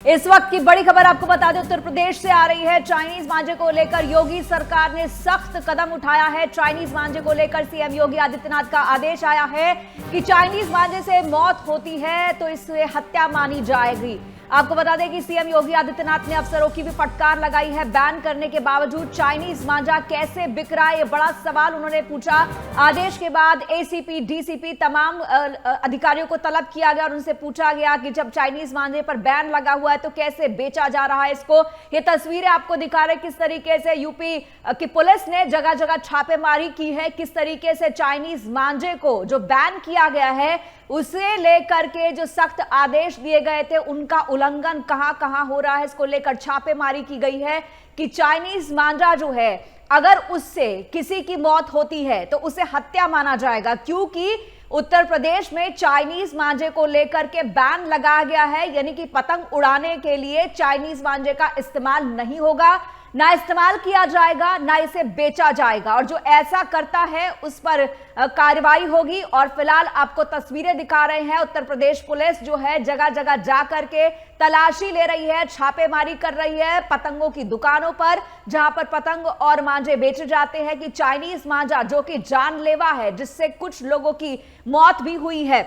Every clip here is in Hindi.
इस वक्त की बड़ी खबर आपको बता दें, उत्तर प्रदेश से आ रही है। चाइनीज मांझे को लेकर योगी सरकार ने सख्त कदम उठाया है। चाइनीज मांझे को लेकर सीएम योगी आदित्यनाथ का आदेश आया है कि चाइनीज मांझे से मौत होती है तो इससे हत्या मानी जाएगी। आपको बता दें कि सीएम योगी आदित्यनाथ ने अफसरों की भी फटकार लगाई है। बैन करने के बावजूद चाइनीज मांझा कैसे बिक रहा है, ये बड़ा सवाल उन्होंने पूछा। आदेश के बाद एसीपी, डीसीपी तमाम अधिकारियों को तलब किया गया और उनसे पूछा गया कि जब चाइनीज मांझे पर बैन लगा हुआ है तो कैसे बेचा जा रहा है इसको। ये तस्वीरें आपको दिखा रहे किस तरीके से यूपी की पुलिस ने जगह जगह छापेमारी की है, किस तरीके से चाइनीज मांझे को जो बैन किया गया है उसे लेकर के जो सख्त आदेश दिए गए थे उनका उल्लंघन कहां कहां हो रहा है, इसको लेकर छापेमारी की गई है कि चाइनीज मांझा जो है अगर उससे किसी की मौत होती है तो उसे हत्या माना जाएगा, क्योंकि उत्तर प्रदेश में चाइनीज मांझे को लेकर के बैन लगाया गया है। यानी कि पतंग उड़ाने के लिए चाइनीज मांझे का इस्तेमाल नहीं होगा, ना इस्तेमाल किया जाएगा, ना इसे बेचा जाएगा और जो ऐसा करता है उस पर कार्रवाई होगी। और फिलहाल आपको तस्वीरें दिखा रहे हैं, उत्तर प्रदेश पुलिस जो है जगह जगह जाकर के तलाशी ले रही है, छापेमारी कर रही है पतंगों की दुकानों पर, जहां पर पतंग और मांझे बेचे जाते हैं। कि चाइनीज मांझा जो कि जानलेवा है, जिससे कुछ लोगों की मौत भी हुई है,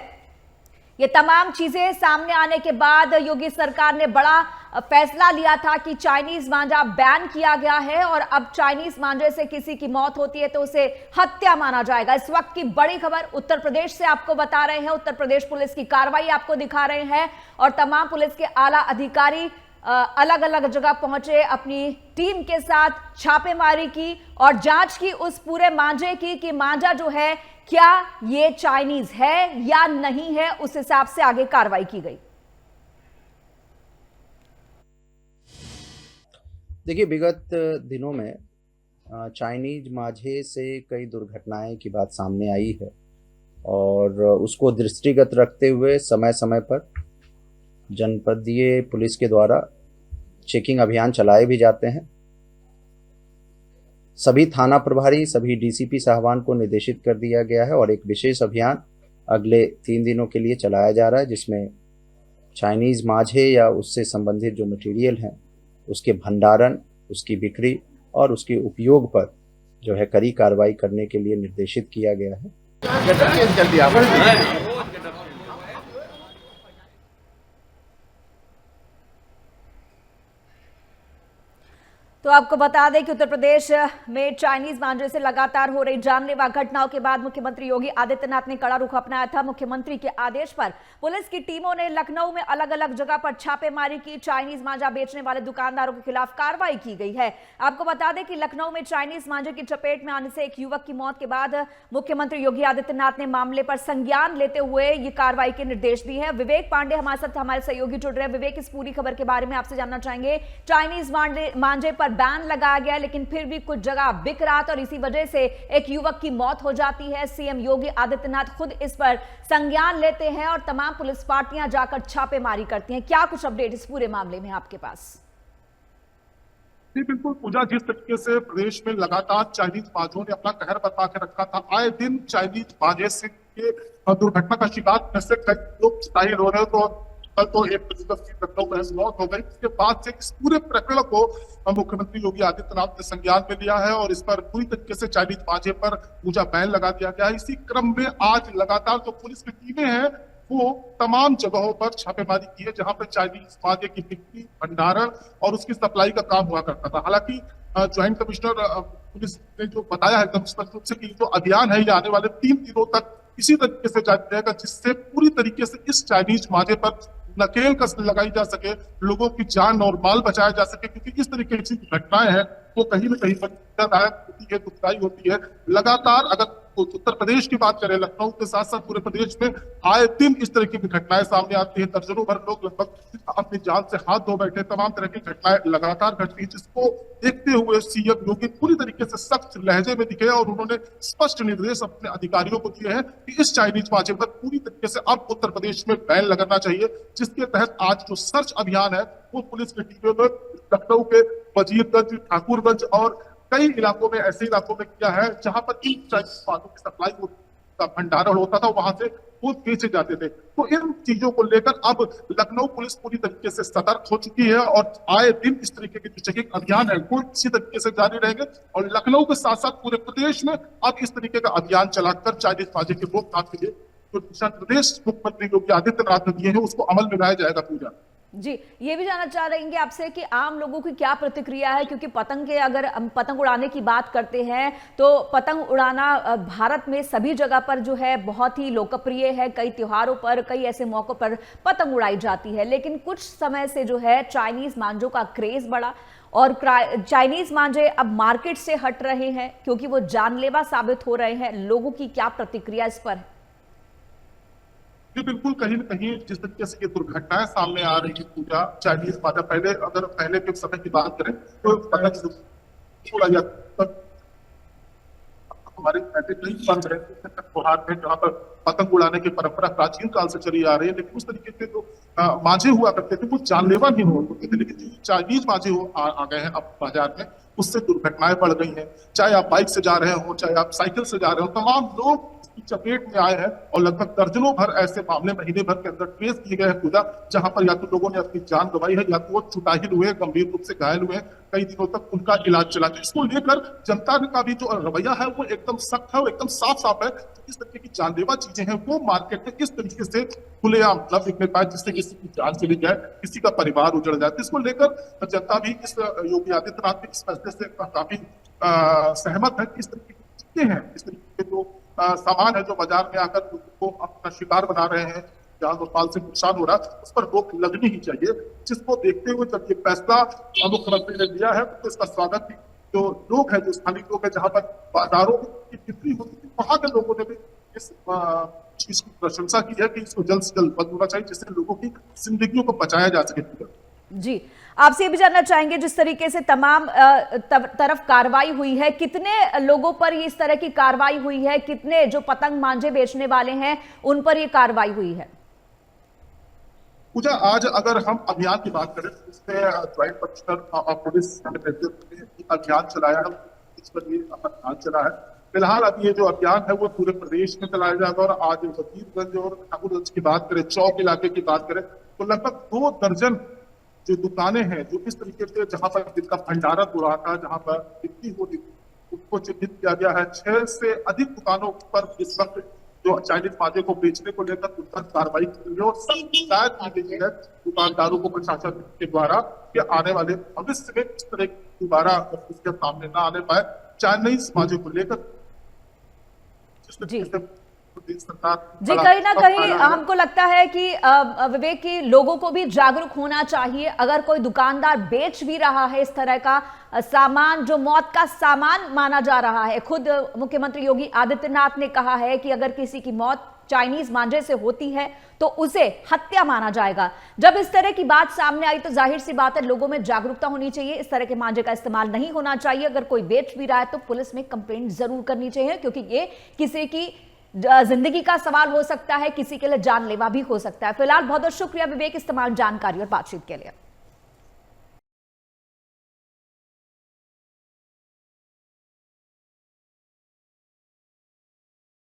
ये तमाम चीजें सामने आने के बाद योगी सरकार ने बड़ा फैसला लिया था कि चाइनीज मांझा बैन किया गया है और अब चाइनीज मांझे से किसी की मौत होती है तो उसे हत्या माना जाएगा। इस वक्त की बड़ी खबर उत्तर प्रदेश से आपको बता रहे हैं। उत्तर प्रदेश पुलिस की कार्रवाई आपको दिखा रहे हैं और तमाम पुलिस के आला अधिकारी अलग अलग जगह पहुंचे, अपनी टीम के साथ छापेमारी की और जांच की उस पूरे मांझे की कि मांझा जो है क्या ये चाइनीज है या नहीं है, उस हिसाब से आगे कार्रवाई की गई। देखिए, विगत दिनों में चाइनीज मांझे से कई दुर्घटनाएं की बात सामने आई है और उसको दृष्टिगत रखते हुए समय समय पर जनपदीय पुलिस के द्वारा चेकिंग अभियान चलाए भी जाते हैं। सभी थाना प्रभारी, सभी डीसीपी साहबान को निर्देशित कर दिया गया है और एक विशेष अभियान अगले 3 दिनों के लिए चलाया जा रहा है, जिसमें चाइनीज मांझे या उससे संबंधित जो मटेरियल हैं उसके भंडारण, उसकी बिक्री और उसके उपयोग पर जो है कड़ी कार्रवाई करने के लिए निर्देशित किया गया है। तो आपको बता दें कि उत्तर प्रदेश में चाइनीज मांझे से लगातार हो रही जानलेवा घटनाओं के बाद मुख्यमंत्री योगी आदित्यनाथ ने कड़ा रुख अपनाया था। मुख्यमंत्री के आदेश पर पुलिस की टीमों ने लखनऊ में अलग अलग जगह पर छापेमारी की। चाइनीज मांझा बेचने वाले दुकानदारों के खिलाफ कार्रवाई की गई है। आपको बता दें कि लखनऊ में चाइनीज मांझे की चपेट में आने से एक युवक की मौत के बाद मुख्यमंत्री योगी आदित्यनाथ ने मामले पर संज्ञान लेते हुए ये कार्रवाई के निर्देश दिए हैं। विवेक पांडे हमारे साथ हमारे सहयोगी जुड़ रहे हैं। विवेक, इस पूरी खबर के बारे में आपसे जानना चाहेंगे। चाइनीज मांझे पर बैन लगाया गया लेकिन फिर भी कुछ जगह बिक रहा था और इसी वजह से एक युवक की मौत हो जाती है। सीएम योगी आदित्यनाथ खुद इस पर संज्ञान लेते हैं और तमाम पुलिस पार्टियां जाकर छापेमारी करती हैं। क्या कुछ अपडेट इस पूरे मामले में आपके पास? जी बिल्कुल पूजा, जिस तरीके से प्रदेश में लगातार चाइनीज मांझों ने अपना कहर बता के रखा था, आए दिन चाइनीज मांझे से दुर्घटना का शिकार में से कई लोग घायल हो रहे, तो कल तो एक लखनऊ में मौत हो गई। इसके बाद से इस पूरे प्रकरण को मुख्यमंत्री योगी आदित्यनाथ ने संज्ञान में लिया है और इस पर पूरी तरीके से चाइनीज मांझे पर पूजा बैन लगा दिया गया है। इसी क्रम में आज लगातार जो पुलिस की टीमें हैं वो तमाम जगहों पर छापेमारी की है जहां पर चाइनीज मांझे की बिक्री, भंडारण और उसकी सप्लाई का काम हुआ करता था। हालांकि ज्वाइंट कमिश्नर पुलिस ने जो बताया है एकदम स्पष्ट रूप से कि जो अभियान है ये आने वाले 3 दिनों तक इसी तरीके से जारी रहेगा, जिससे पूरी तरीके से इस चाइनीज मांझे पर नकेल कस लगाई जा सके, लोगों की जान और माल बचाया जा सके, क्योंकि इस तरीके की घटनाएं हैं वो कहीं न कहीं दुखदायी होती है। लगातार अगर उत्तर प्रदेश की बात करें, लखनऊ के साथ साथ पूरे प्रदेश में आए दिन इस तरह की घटनाएं सामने आती है। दर्जनों भर लोग लगभग अपनी जान से हाथ धो बैठे, तमाम तरह की घटनाएं लगातार घट रही है, जिसको देखते हुए सीएम योगी पूरी तरीके से सख्त लहजे में दिखे और उन्होंने स्पष्ट निर्देश अपने अधिकारियों को दिए हैं कि इस चाइनीज मांझे पर पूरी तरीके से अब उत्तर प्रदेश में बैन लगाना चाहिए, जिसके तहत आज जो सर्च अभियान है वो पुलिस की टीमों ने लखनऊ के वजीरगंज, ठाकुरगंज और कई इलाकों में, ऐसे इलाकों में किया है जहां पर इन चाइनीज मांझों की सप्लाई होती है। का भंडारण होता था वहां से वो बेचे जाते थे। तो इन चीजों को लेकर अब लखनऊ पुलिस पूरी तरीके से सतर्क हो चुकी है और आए दिन इस तरीके के जो चेकिंग अभियान है वो इसी तरीके से जारी रहेंगे और लखनऊ के साथ साथ पूरे प्रदेश में अब इस तरीके का अभियान चलाकर चाइनीज माजे के रोकथाम के लिए जो दिशा निर्देश मुख्यमंत्री योगी आदित्यनाथ ने दिए हैं उसको अमल में लाया जाएगा। पूजा जी, ये भी जानना चाह रहेंगे आपसे कि आम लोगों की क्या प्रतिक्रिया है, क्योंकि पतंग के अगर हम पतंग उड़ाने की बात करते हैं तो पतंग उड़ाना भारत में सभी जगह पर जो है बहुत ही लोकप्रिय है। कई त्योहारों पर, कई ऐसे मौकों पर पतंग उड़ाई जाती है, लेकिन कुछ समय से जो है चाइनीज मांझों का क्रेज बढ़ा और चाइनीज मांझे अब मार्केट से हट रहे हैं क्योंकि वो जानलेवा साबित हो रहे हैं। लोगों की क्या प्रतिक्रिया इस पर है? जी बिल्कुल, कहीं न कहीं जिस तरीके से ये दुर्घटनाएं सामने आ रही है पूजा, चाइनीज माजा पहले के समय की बात करें तो हमारे ऐसे कई बंद रहे त्योहार में जहाँ पर पतंग उड़ाने की परंपरा प्राचीन काल से चली आ रही है, लेकिन उस तरीके से जो मांझे हुआ करते थे वो जानलेवा नहीं हुआ करते थे, लेकिन जो चाइनीज मांझे आ गए हैं अब बाजार में, उससे दुर्घटनाएं बढ़ गई हैं। चाहे आप बाइक से जा रहे हो, चाहे आप साइकिल से जा रहे हो, तमाम लोग इसकी चपेट में आए हैं और लगभग दर्जनों भर ऐसे मामले महीने भर के अंदर ट्रेस किए गए हैं पूजा, जहां पर या तो लोगों ने अपनी जान गंवाई है या तो वो चुटाहिल हुए, गंभीर रूप से घायल हुए, कई दिनों तक उनका इलाज चला। इसको लेकर जनता का भी जो रवैया है वो एकदम सख्त है और एकदम साफ साफ है। इस तरीके की जानलेवा चीजें हैं वो मार्केट में इस तरीके से खुलेआम न बिकने पाए जिससे किसी की जान चली जाए, किसी का परिवार उजड़ जाए। इसको लेकर जनता भी इस योगी आदित्यनाथ के इस फैसले से काफी सहमत है। इस तरीके की चीजें हैं, इस तरीके के जो सामान है जो बाजार में आकर उसको अपना शिकार बना रहे हैं, जान और माल से नुकसान हो रहा है, उस पर रोक लगनी ही चाहिए। जिसको देखते हुए जब ये फैसला मुख्यमंत्री ने लिया है तो इसका स्वागत भी जो लोग हैं, जो स्थानीय लोग हैं, जहां पर बाजारों की बिक्री होती थी वहां के लोगों ने भी इस चीज की प्रशंसा की है कि इसको जल्द से जल्द बंद होना चाहिए जिससे लोगों की जिंदगियों को बचाया जा सके। जी, आपसे ये भी जानना चाहेंगे, जिस तरीके से तमाम तरफ कार्रवाई हुई है, कितने लोगों पर इस तरह की कार्रवाई हुई है, कितने जो पतंग मांझे बेचने वाले हैं उन पर ये कार्रवाई हुई है? पूजा, आज अगर हम अभियान की बात करें तो इसमें ज्वाइंट कमिश्नर पुलिस ने अभियान चलाया है, इस पर ये अभियान चला है। फिलहाल अब ये जो अभियान है वो पूरे प्रदेश में चलाया जाएगा और आज वजीरगंज और ठाकुरगंज की बात करें, चौक इलाके की बात करें तो लगभग 2 दर्जन जो दुकानें हैं जो इस तरीके से जहां पर जिनका भंडारण हो रहा था, जहां पर बिक्री हो रही थी, उसको चिन्हित किया गया है। 6 से अधिक दुकानों पर इस वक्त जो चाइनीज माजे को बेचने को लेकर उन पर कार्रवाई की गई और सख्त हिदायत की गई है दुकानदारों को प्रशासन के द्वारा कि आने वाले भविष्य में इस तरह दोबारा इसके सामने न आने पाए। चाइनीज माजे को लेकर जी, कहीं ना कहीं हमको लगता है कि विवेक की लोगों को भी जागरूक होना चाहिए। अगर कोई दुकानदार बेच भी रहा है इस तरह का सामान जो मौत का सामान माना जा रहा है, खुद मुख्यमंत्री योगी आदित्यनाथ ने कहा है कि अगर किसी की मौत चाइनीज मांझे से होती है तो उसे हत्या माना जाएगा। जब इस तरह की बात सामने आई तो जाहिर सी बात है लोगों में जागरूकता होनी चाहिए, इस तरह के मांझे का इस्तेमाल नहीं होना चाहिए। अगर कोई बेच भी रहा है तो पुलिस में कंप्लेंट जरूर करनी चाहिए, क्योंकि ये किसी की जिंदगी का सवाल हो सकता है, किसी के लिए जानलेवा भी हो सकता है। फिलहाल बहुत बहुत शुक्रिया विवेक इस तमाम जानकारी और बातचीत के लिए।